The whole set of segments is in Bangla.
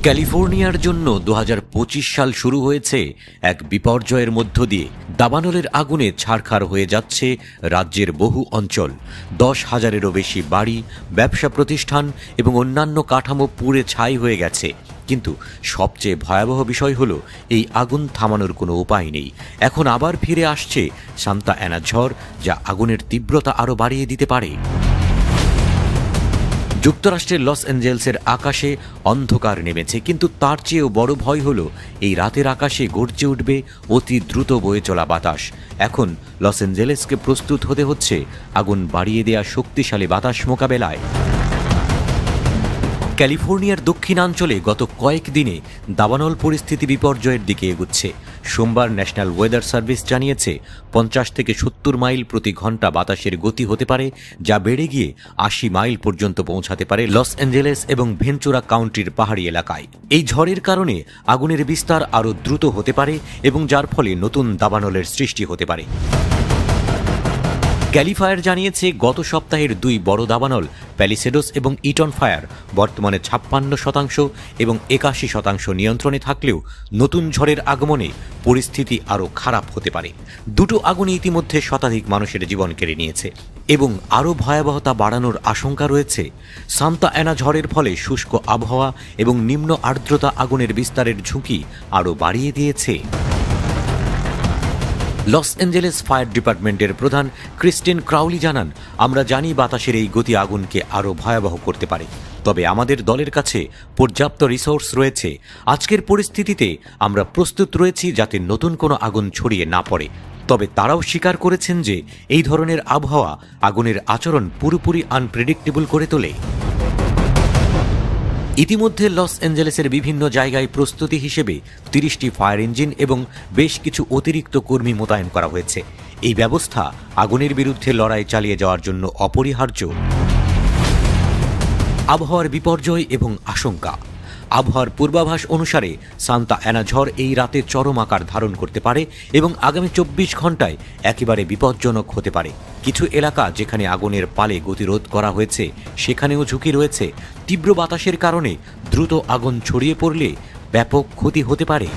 ক্যালিফোর্নিয়ার জন্য 2025 সাল শুরু হয়েছে এক বিপর্যয়ের মধ্য দিয়ে। দাবানলের আগুনে ছারখার হয়ে যাচ্ছে রাজ্যের বহু অঞ্চল। 10,000-এরও বেশি বাড়ি, ব্যবসা প্রতিষ্ঠান এবং অন্যান্য কাঠামো পুড়ে ছাই হয়ে গেছে। কিন্তু সবচেয়ে ভয়াবহ বিষয় হলো এই আগুন থামানোর কোনো উপায় নেই। এখন আবার ফিরে আসছে সান্তা অ্যানা ঝড়, যা আগুনের তীব্রতা আরও বাড়িয়ে দিতে পারে। যুক্তরাষ্ট্রের লস অ্যাঞ্জেলেসের আকাশে অন্ধকার নেমেছে, কিন্তু তার চেয়েও বড় ভয় হলো এই রাতের আকাশে গর্জে উঠবে অতি দ্রুত বয়ে চলা বাতাস। এখন লস অ্যাঞ্জেলেসকে প্রস্তুত হতে হচ্ছে আগুন বাড়িয়ে দেয়া শক্তিশালী বাতাস মোকাবেলায়। ক্যালিফোর্নিয়ার দক্ষিণাঞ্চলে গত কয়েকদিনে দাবানল পরিস্থিতি বিপর্যয়ের দিকে এগুচ্ছে। সোমবার ন্যাশনাল ওয়েদার সার্ভিস জানিয়েছে 50 থেকে 70 মাইল প্রতি ঘন্টা বাতাসের গতি হতে পারে, যা বেড়ে গিয়ে 80 মাইল পর্যন্ত পৌঁছাতে পারে লস অ্যাঞ্জেলেস এবং ভেঞ্চুরা কাউন্টির পাহাড়ি এলাকায়। এই ঝড়ের কারণে আগুনের বিস্তার আরও দ্রুত হতে পারে এবং যার ফলে নতুন দাবানলের সৃষ্টি হতে পারে। ক্যালিফায়ার জানিয়েছে গত সপ্তাহের দুই বড় দাবানল প্যালিসেডোস এবং ইটন ফায়ার বর্তমানে 56% এবং 81% নিয়ন্ত্রণে থাকলেও নতুন ঝড়ের আগমনে পরিস্থিতি আরও খারাপ হতে পারে। দুটো আগুনে ইতিমধ্যে শতাধিক মানুষের জীবন কেড়ে নিয়েছে এবং আরও ভয়াবহতা বাড়ানোর আশঙ্কা রয়েছে। সান্তা অ্যানা ঝড়ের ফলে শুষ্ক আবহাওয়া এবং নিম্ন আর্দ্রতা আগুনের বিস্তারের ঝুঁকি আরও বাড়িয়ে দিয়েছে। লস অ্যাঞ্জেলেস ফায়ার ডিপার্টমেন্টের প্রধান ক্রিস্টিন ক্রাউলি জানান, আমরা জানি বাতাসের এই গতি আগুনকে আরও ভয়াবহ করতে পারে, তবে আমাদের দলের কাছে পর্যাপ্ত রিসোর্স রয়েছে। আজকের পরিস্থিতিতে আমরা প্রস্তুত রয়েছি যাতে নতুন কোনো আগুন ছড়িয়ে না পড়ে। তবে তারাও স্বীকার করেছেন যে এই ধরনের আবহাওয়া আগুনের আচরণ পুরোপুরি আনপ্রেডিক্টেবল করে তোলে। ইতিমধ্যে লস অ্যাঞ্জেলেসের বিভিন্ন জায়গায় প্রস্তুতি হিসেবে 30টি ফায়ার ইঞ্জিন এবং বেশ কিছু অতিরিক্ত কর্মী মোতায়েন করা হয়েছে। এই ব্যবস্থা আগুনের বিরুদ্ধে লড়াই চালিয়ে যাওয়ার জন্য অপরিহার্য। আবহাওয়ার বিপর্যয় এবং আশঙ্কা। আবহাওয়ার পূর্বাভাস অনুসারে সান্তা অ্যানা ঝড় এই রাতে চরম আকার ধারণ করতে পারে এবং আগামী 24 ঘন্টায় একেবারে বিপজ্জনক হতে পারে। কিছু এলাকা যেখানে আগুনের পালে গতিরোধ করা হয়েছে সেখানেও ঝুঁকি রয়েছে। তীব্র বাতাসের কারণে দ্রুত আগুন ছড়িয়ে পড়লে ব্যাপক ক্ষতি হতে পারে।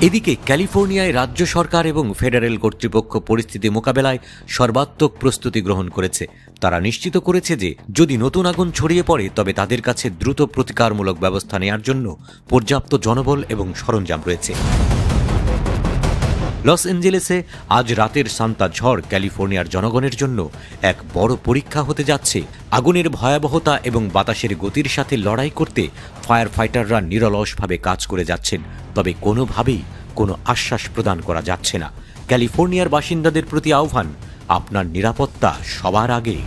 এদিকে ক্যালিফোর্নিয়ায় রাজ্য সরকার এবং ফেডারেল কর্তৃপক্ষ পরিস্থিতি মোকাবেলায় সর্বাত্মক প্রস্তুতি গ্রহণ করেছে। তারা নিশ্চিত করেছে যে যদি নতুন আগুন ছড়িয়ে পড়ে তবে তাদের কাছে দ্রুত প্রতিকারমূলক ব্যবস্থা নেওয়ার জন্য পর্যাপ্ত জনবল এবং সরঞ্জাম রয়েছে। লস অ্যাঞ্জেলেসে আজ রাতের সান্তা ঝড় ক্যালিফোর্নিয়ার জনগণের জন্য এক বড় পরীক্ষা হতে যাচ্ছে। আগুনের ভয়াবহতা এবং বাতাসের গতির সাথে লড়াই করতে ফায়ার ফাইটাররা নিরলসভাবে কাজ করে যাচ্ছেন, তবে কোনোভাবেই কোনো আশ্বাস প্রদান করা যাচ্ছে না। ক্যালিফোর্নিয়ার বাসিন্দাদের প্রতি আহ্বান, আপনার নিরাপত্তা সবার আগে।